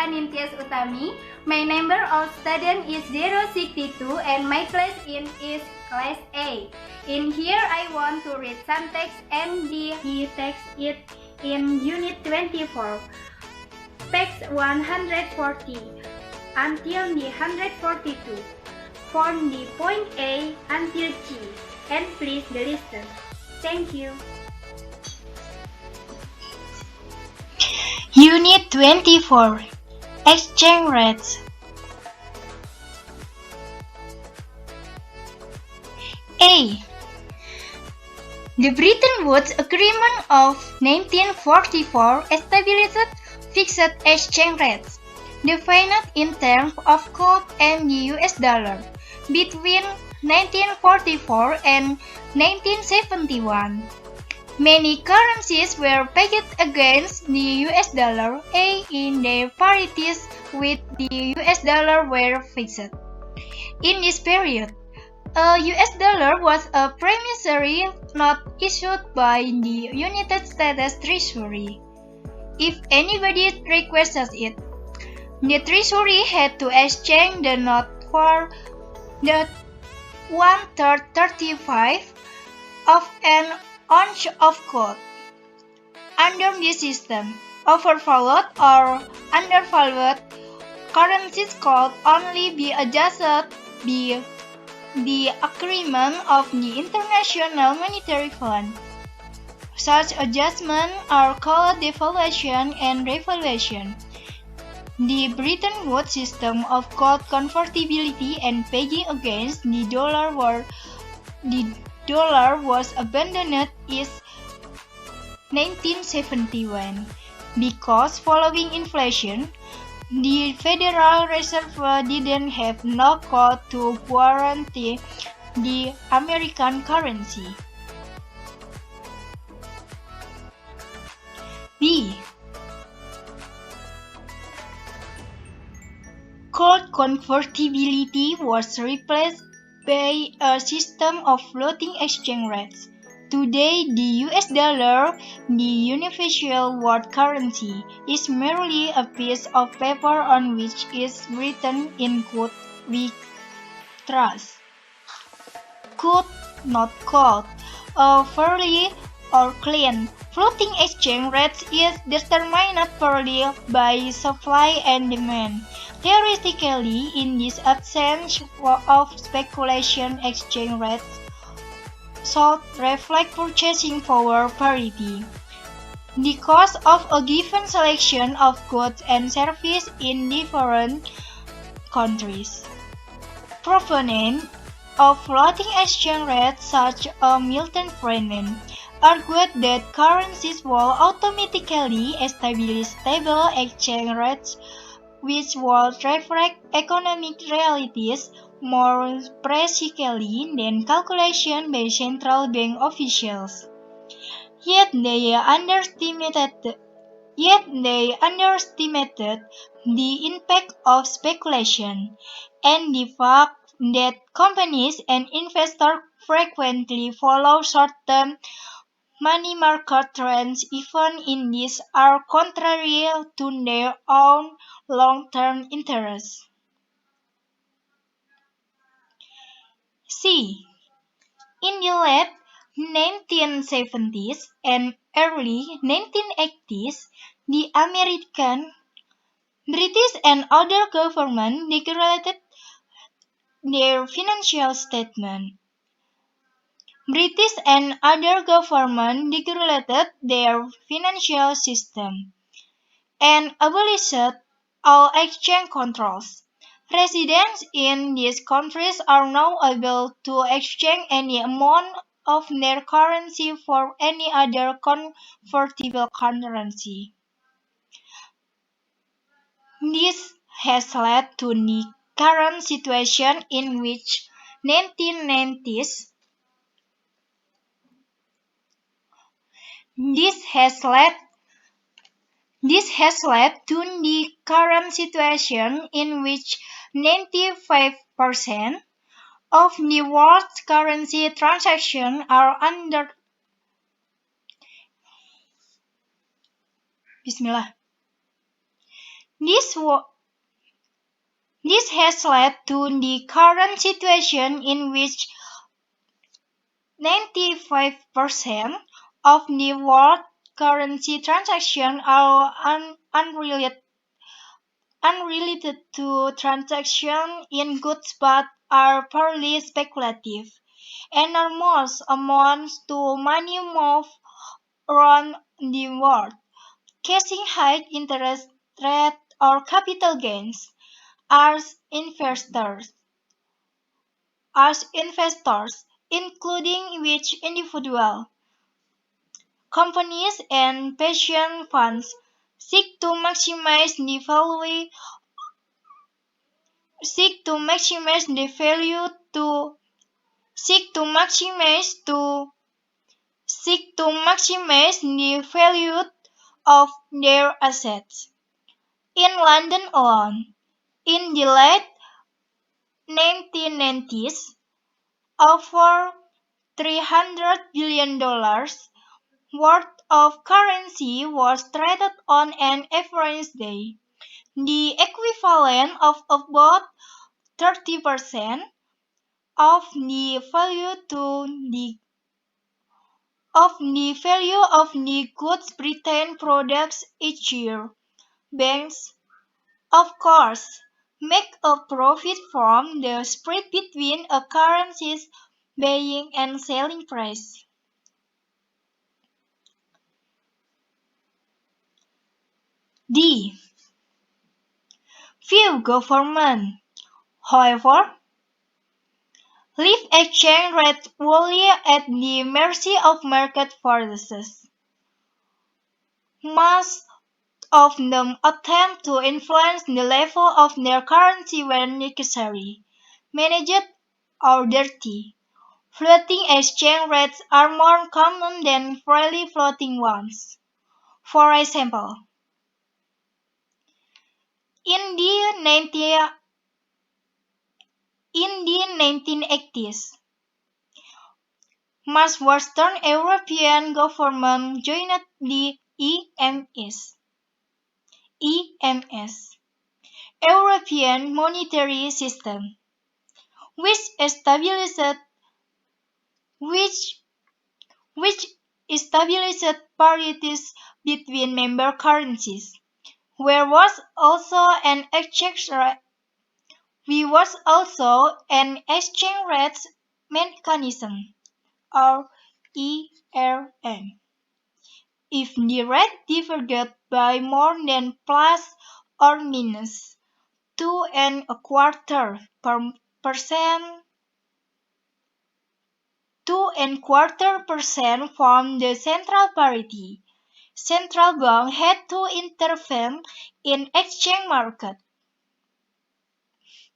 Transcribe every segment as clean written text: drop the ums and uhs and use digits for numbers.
Anintyas Utami. My number of student is 062 and my class is Class A. In here I want to read some text and the text it in Unit 24. Page 140 until the 142. From the point A until G. And please listen. Thank you. Unit 24. Exchange rates. A. The Bretton Woods Agreement of 1944 established fixed exchange rates, defined in terms of gold and the US dollar, between 1944 and 1971. Many currencies were pegged against the US dollar, in their parities with the US dollar were fixed. In this period, a US dollar was a promissory note issued by the United States Treasury. If anybody requested it, the Treasury had to exchange the note for the 1/35 of an ounce of gold. Under this system, overvalued or undervalued currencies could only be adjusted by the agreement of the International Monetary Fund. Such adjustments are called devaluation and revaluation. The Bretton Woods system of gold convertibility and pegging against the dollar was abandoned in 1971 because following inflation, the Federal Reserve didn't have no gold to guarantee the American currency. B. Gold convertibility was replaced by a system of floating exchange rates. Today, the US dollar, the universal world currency, is merely a piece of paper on which is written in code we trust. Good, not gold. A fairly or clean floating exchange rate is determined purely by supply and demand. Theoretically, in this absence of speculation, exchange rates should reflect purchasing power parity. The cost of a given selection of goods and services in different countries. Proponents of floating exchange rates such as Milton Friedman argued that currencies will automatically establish stable exchange rates which would reflect economic realities more precisely than calculation by central bank officials. Yet they underestimated the impact of speculation and the fact that companies and investors frequently follow short-term money market trends even in these are contrary to their own long-term interests. C. In the late 1970s and early 1980s, the American, British and other governments declared their financial statement. British and other governments deregulated their financial system and abolished all exchange controls. Residents in these countries are now able to exchange any amount of their currency for any other convertible currency. This has led to the current situation in which 1990s This has led to the current situation in which 95% of the world's currency transactions are under This, wa- this has led to the current situation in which 95% of the world currency transactions are unrelated to transactions in goods but are purely speculative. Enormous amounts of money move around the world, chasing high interest rates or capital gains. As investors, as investors, including which individual, companies and pension funds seek to maximize the value seek to maximize the value to seek to maximize to seek to maximize the value of their assets. In London alone, in the late 1990s, over $300 billion worth of currency was traded on an average day, the equivalent of about 30% of the value to the of the goods Britain products each year. Banks, of course, make a profit from the spread between a currency's buying and selling price. D. Few government, however, leave exchange rates wholly at the mercy of market forces. Most of them attempt to influence the level of their currency when necessary, managed or dirty. Floating exchange rates are more common than freely floating ones. For example, in the 1980s, most Western European governments joined the EMS, European Monetary System, which established which which established parities between member currencies. There was also an exchange rate mechanism, or ERM. If the rate diverged by more than plus or minus 2.25% 2.25% from the central parity, central bank had to intervene in exchange market,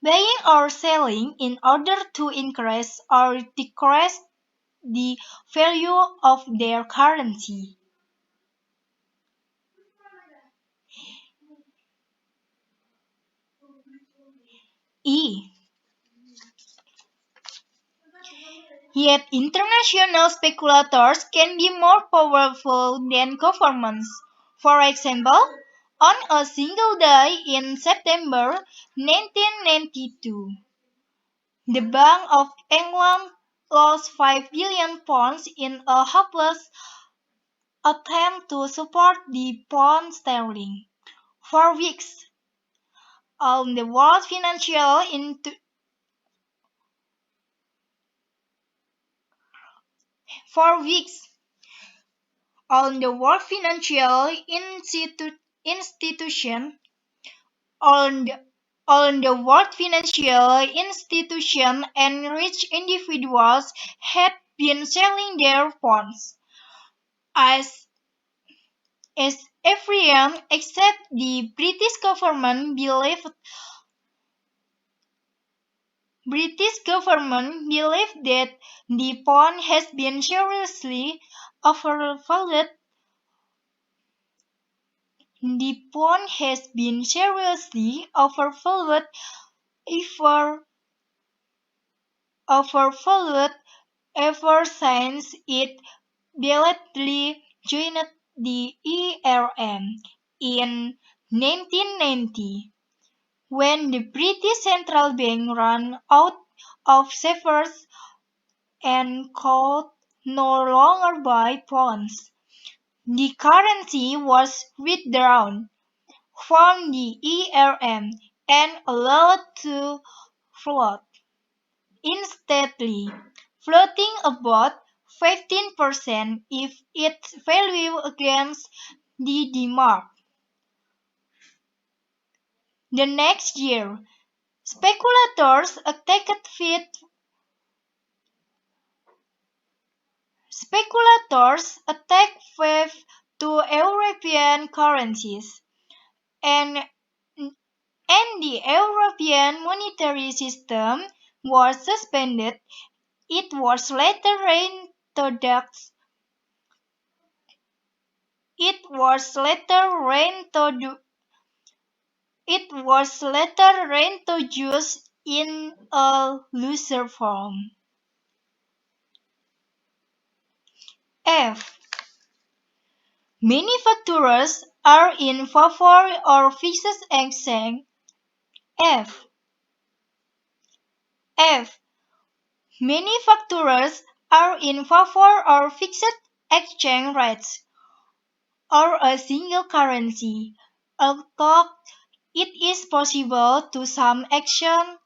buying or selling in order to increase or decrease the value of their currency. E. Yet international speculators can be more powerful than governments. For example, on a single day in September 1992, the Bank of England lost £5 billion in a hopeless attempt to support the pound sterling. For weeks, on the world financial into for weeks, on the world financial institution on the world financial institution and rich individuals had been selling their bonds as as everyone except the British government believed that the pound has been seriously overvalued. The pound has been seriously ever, overvalued ever since it belatedly joined the ERM in 1990, when the British Central Bank ran out of savers and could no longer buy bonds. The currency was withdrawn from the ERM and allowed to float. Instantly, floating about 15% if its value against the D-mark. The next year, speculators attacked five to European currencies, and the European monetary system was suspended. It was later reintroduced. In a looser form. F. Manufacturers are in favor of fixed exchange. F. Manufacturers are in favor of fixed exchange rates or a single currency, although it is possible to some extent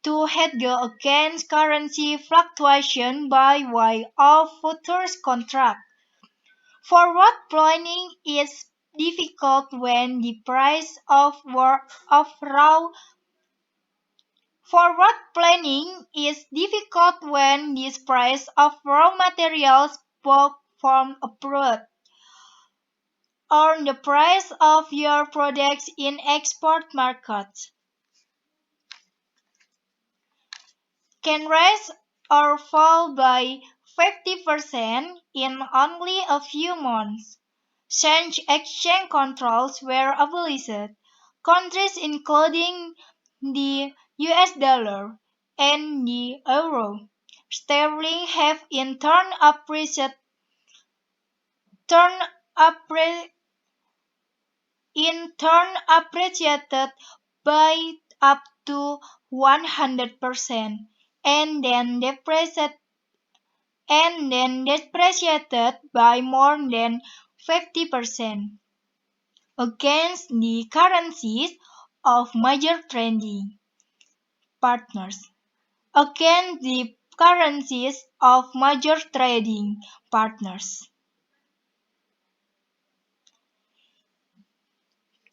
to hedge against currency fluctuation by way of futures contracts. Forward planning is difficult when the price of raw materials bought from abroad or the price of your products in export markets can rise or fall by 50% in only a few months. Since exchange controls were abolished, countries including the US dollar and the euro sterling have in turn appreciated by up to 100% and then depreciated by more than 50% against the currencies of major trading partners.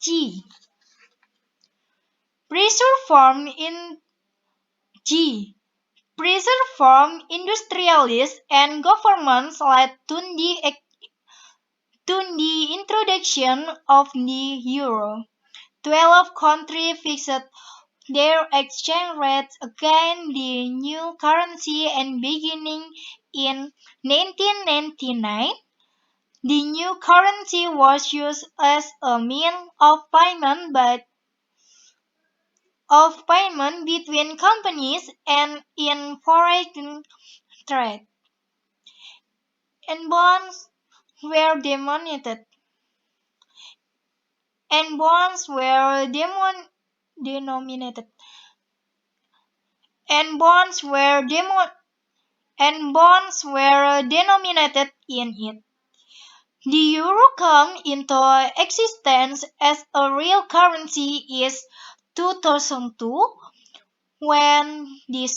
G. Pressure from industrialists and governments led to the introduction of the euro. 12 countries fixed their exchange rates against the new currency, and beginning in 1999, the new currency was used as a means of payment between companies and in foreign trade, and bonds were denominated in it. The euro came into existence as a real currency in 2002 when the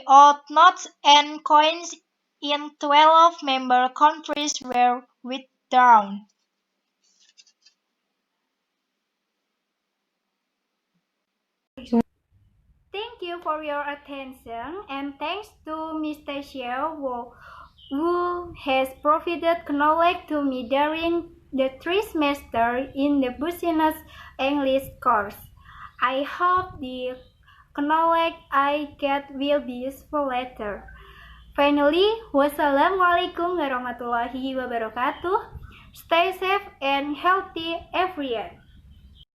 old notes and coins in 12 member countries were withdrawn. Thank you for your attention, and thanks to Mr. Xiao who has provided knowledge to me during the 3 semesters in the business English course. I hope the knowledge I get will be useful later. Finally, wassalamualaikum warahmatullahi wabarakatuh. Stay safe and healthy everyone.